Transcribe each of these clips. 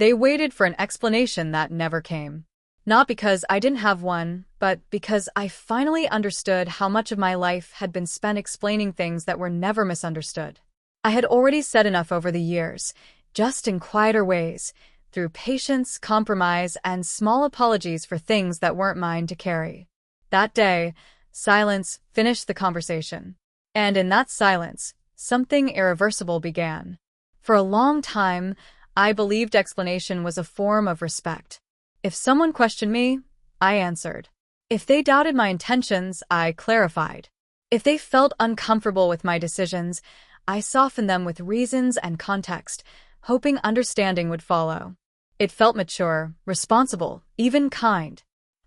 They waited for an explanation that never came. Not because I didn't have one, but because I finally understood how much of my life had been spent explaining things that were never misunderstood. I had already said enough over the years, just in quieter ways, through patience, compromise, and small apologies for things that weren't mine to carry. That day, silence finished the conversation. And in that silence, something irreversible began. For a long time, I believed explanation was a form of respect. If someone questioned me, I answered. If they doubted my intentions, I clarified. If they felt uncomfortable with my decisions, I softened them with reasons and context, hoping understanding would follow. It felt mature, responsible, even kind.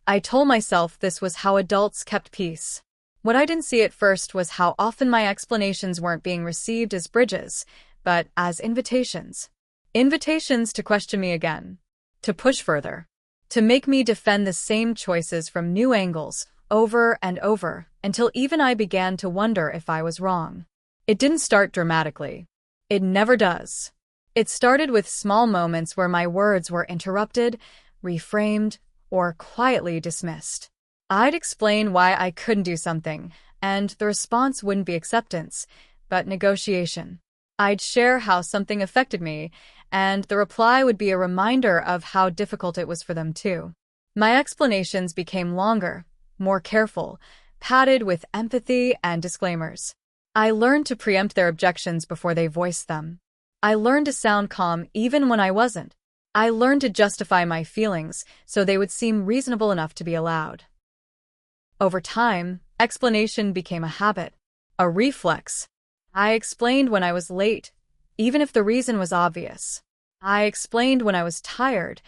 I told myself this was how adults kept peace. What I didn't see at first was how often my explanations weren't being received as bridges, but as invitations. Invitations to question me again, to push further, to make me defend the same choices from new angles, over and over, until even I began to wonder if I was wrong. It didn't start dramatically. It never does. It started with small moments where my words were interrupted, reframed, or quietly dismissed. I'd explain why I couldn't do something, and the response wouldn't be acceptance, but negotiation. I'd share how something affected me, and the reply would be a reminder of how difficult it was for them too. My explanations became longer, more careful, padded with empathy and disclaimers. I learned to preempt their objections before they voiced them. I learned to sound calm even when I wasn't. I learned to justify my feelings so they would seem reasonable enough to be allowed. Over time, explanation became a habit, a reflex. I explained when I was late, even if the reason was obvious. I explained when I was tired,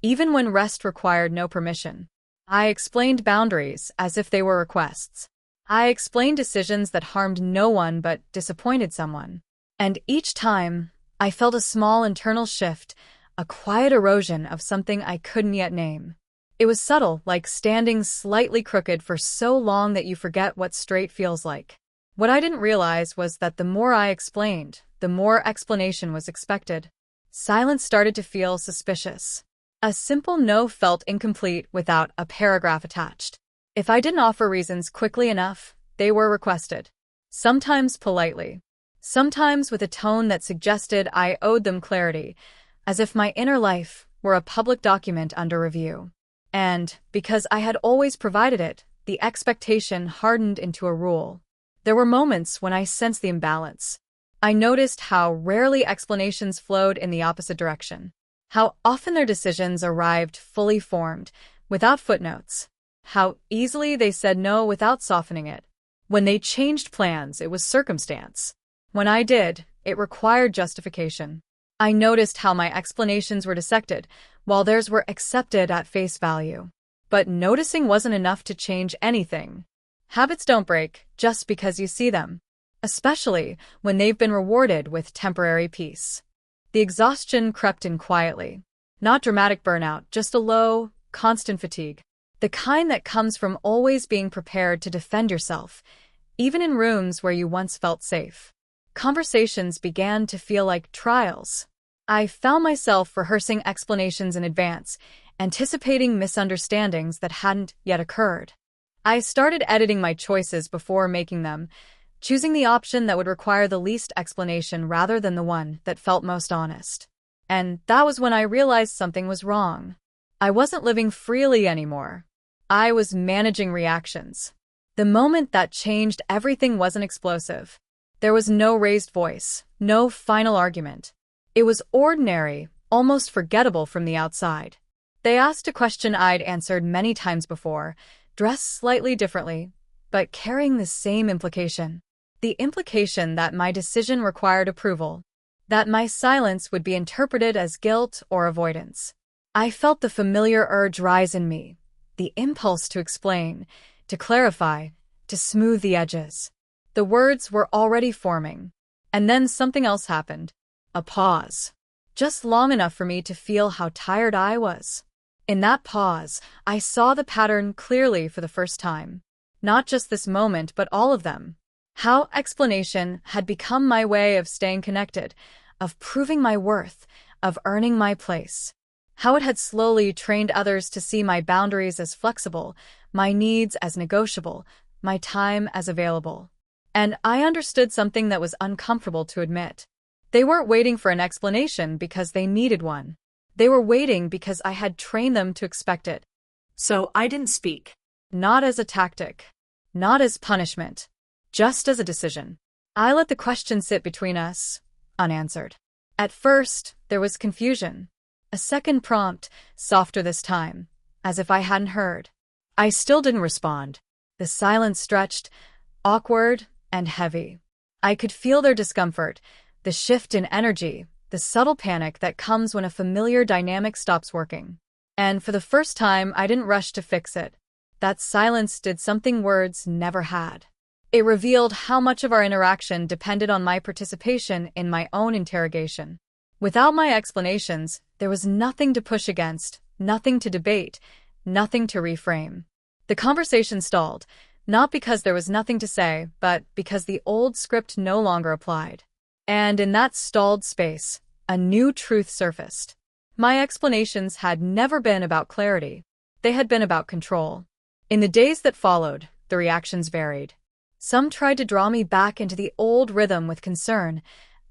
even when rest required no permission. I explained boundaries as if they were requests. I explained decisions that harmed no one but disappointed someone. And each time, I felt a small internal shift, a quiet erosion of something I couldn't yet name. It was subtle, like standing slightly crooked for so long that you forget what straight feels like. What I didn't realize was that the more I explained, the more explanation was expected. Silence started to feel suspicious. A simple no felt incomplete without a paragraph attached. If I didn't offer reasons quickly enough, they were requested. Sometimes politely. Sometimes with a tone that suggested I owed them clarity, as if my inner life were a public document under review. And, because I had always provided it, the expectation hardened into a rule. There were moments when I sensed the imbalance. I noticed how rarely explanations flowed in the opposite direction. How often their decisions arrived fully formed, without footnotes. How easily they said no without softening it. When they changed plans, it was circumstance. When I did, it required justification. I noticed how my explanations were dissected, while theirs were accepted at face value. But noticing wasn't enough to change anything. Habits don't break just because you see them, especially when they've been rewarded with temporary peace. The exhaustion crept in quietly. Not dramatic burnout, just a low, constant fatigue. The kind that comes from always being prepared to defend yourself, even in rooms where you once felt safe. Conversations began to feel like trials. I found myself rehearsing explanations in advance, anticipating misunderstandings that hadn't yet occurred. I started editing my choices before making them, choosing the option that would require the least explanation rather than the one that felt most honest. And that was when I realized something was wrong. I wasn't living freely anymore. I was managing reactions. The moment that changed everything wasn't explosive. There was no raised voice, no final argument. It was ordinary, almost forgettable from the outside. They asked a question I'd answered many times before, dressed slightly differently, but carrying the same implication. The implication that my decision required approval, that my silence would be interpreted as guilt or avoidance. I felt the familiar urge rise in me, the impulse to explain, to clarify, to smooth the edges. The words were already forming. And then something else happened. A pause. Just long enough for me to feel how tired I was. In that pause, I saw the pattern clearly for the first time. Not just this moment, but all of them. How explanation had become my way of staying connected, of proving my worth, of earning my place. How it had slowly trained others to see my boundaries as flexible, my needs as negotiable, my time as available. And I understood something that was uncomfortable to admit. They weren't waiting for an explanation because they needed one. They were waiting because I had trained them to expect it. So I didn't speak. Not as a tactic. Not as punishment. Just as a decision. I let the question sit between us, unanswered. At first, there was confusion. A second prompt, softer this time, as if I hadn't heard. I still didn't respond. The silence stretched, awkward and heavy. I could feel their discomfort, the shift in energy, the subtle panic that comes when a familiar dynamic stops working. And for the first time, I didn't rush to fix it. That silence did something words never had. It revealed how much of our interaction depended on my participation in my own interrogation. Without my explanations, there was nothing to push against, nothing to debate, nothing to reframe. The conversation stalled, not because there was nothing to say, but because the old script no longer applied. And in that stalled space, a new truth surfaced. My explanations had never been about clarity. They had been about control. In the days that followed, the reactions varied. Some tried to draw me back into the old rhythm with concern,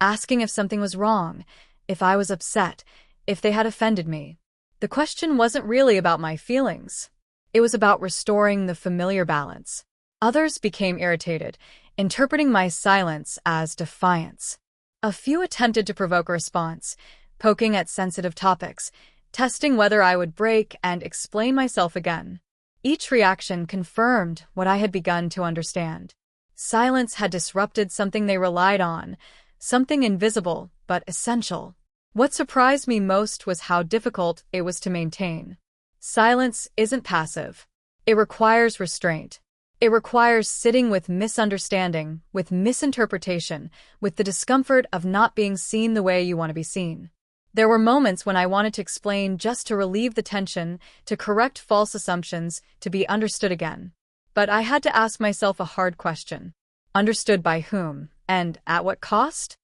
asking if something was wrong, if I was upset, if they had offended me. The question wasn't really about my feelings. It was about restoring the familiar balance. Others became irritated, interpreting my silence as defiance. A few attempted to provoke a response, poking at sensitive topics, testing whether I would break and explain myself again. Each reaction confirmed what I had begun to understand. Silence had disrupted something they relied on, something invisible but essential. What surprised me most was how difficult it was to maintain. Silence isn't passive. It requires restraint. It requires sitting with misunderstanding, with misinterpretation, with the discomfort of not being seen the way you want to be seen. There were moments when I wanted to explain just to relieve the tension, to correct false assumptions, to be understood again. But I had to ask myself a hard question. Understood by whom, and at what cost?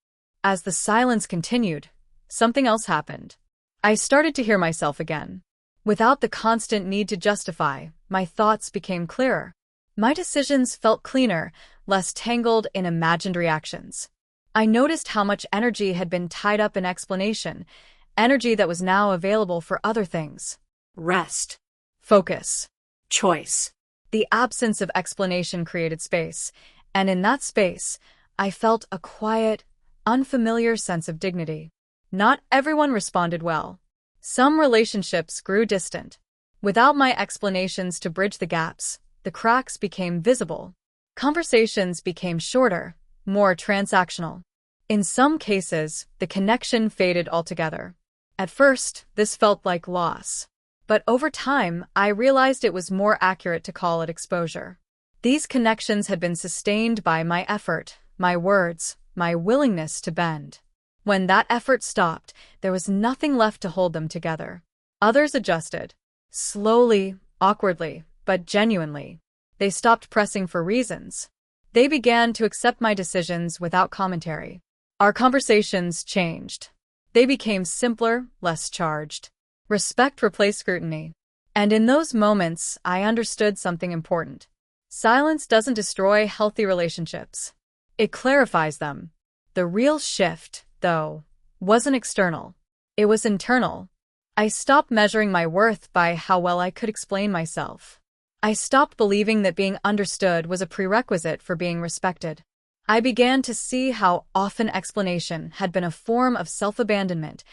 As the silence continued, something else happened. I started to hear myself again. Without the constant need to justify, my thoughts became clearer. My decisions felt cleaner, less tangled in imagined reactions. I noticed how much energy had been tied up in explanation, energy that was now available for other things. Rest. Focus. Choice. The absence of explanation created space, and in that space, I felt a quiet, unfamiliar sense of dignity. Not everyone responded well. Some relationships grew distant. Without my explanations to bridge the gaps, the cracks became visible. Conversations became shorter, more transactional. In some cases, the connection faded altogether. At first, this felt like loss. But over time, I realized it was more accurate to call it exposure. These connections had been sustained by my effort, my words, my willingness to bend. When that effort stopped, there was nothing left to hold them together. Others adjusted. Slowly, awkwardly, but genuinely. They stopped pressing for reasons. They began to accept my decisions without commentary. Our conversations changed. They became simpler, less charged. Respect replaced scrutiny. And in those moments, I understood something important. Silence doesn't destroy healthy relationships. It clarifies them. The real shift, though, wasn't external. It was internal. I stopped measuring my worth by how well I could explain myself. I stopped believing that being understood was a prerequisite for being respected. I began to see how often explanation had been a form of self-abandonment,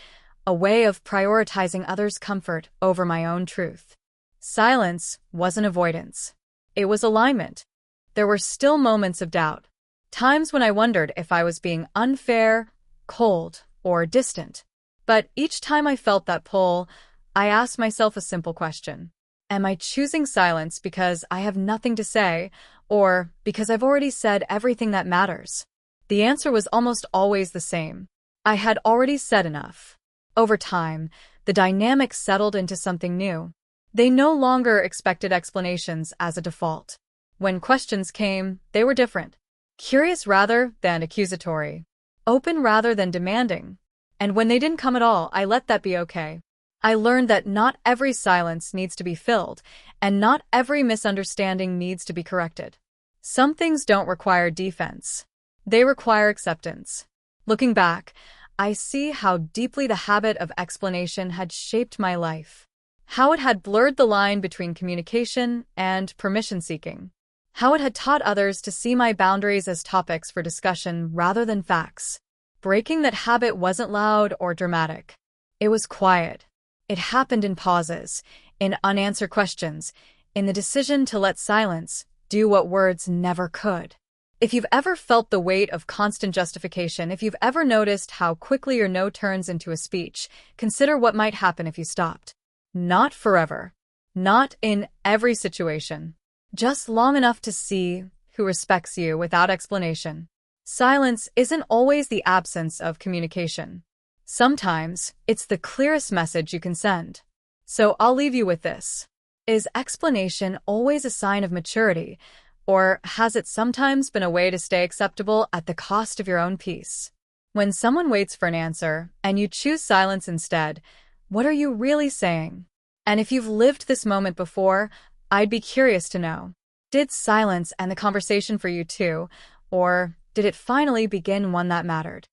a way of prioritizing others' comfort over my own truth. Silence wasn't avoidance. It was alignment. There were still moments of doubt, times when I wondered if I was being unfair, cold, or distant. But each time I felt that pull, I asked myself a simple question. Am I choosing silence because I have nothing to say, or because I've already said everything that matters? The answer was almost always the same. I had already said enough. Over time, the dynamic settled into something new. They no longer expected explanations as a default. When questions came, they were different. Curious rather than accusatory. Open rather than demanding. And when they didn't come at all, I let that be okay. I learned that not every silence needs to be filled, and not every misunderstanding needs to be corrected. Some things don't require defense. They require acceptance. Looking back, I see how deeply the habit of explanation had shaped my life. How it had blurred the line between communication and permission-seeking. How it had taught others to see my boundaries as topics for discussion rather than facts. Breaking that habit wasn't loud or dramatic. It was quiet. It happened in pauses, in unanswered questions, in the decision to let silence do what words never could. If you've ever felt the weight of constant justification, if you've ever noticed how quickly your no turns into a speech, consider what might happen if you stopped. Not forever. Not in every situation. Just long enough to see who respects you without explanation. Silence isn't always the absence of communication. Sometimes, it's the clearest message you can send. So I'll leave you with this. Is explanation always a sign of maturity, or has it sometimes been a way to stay acceptable at the cost of your own peace? When someone waits for an answer, and you choose silence instead, what are you really saying? And if you've lived this moment before, I'd be curious to know. Did silence end the conversation for you too, or did it finally begin one that mattered?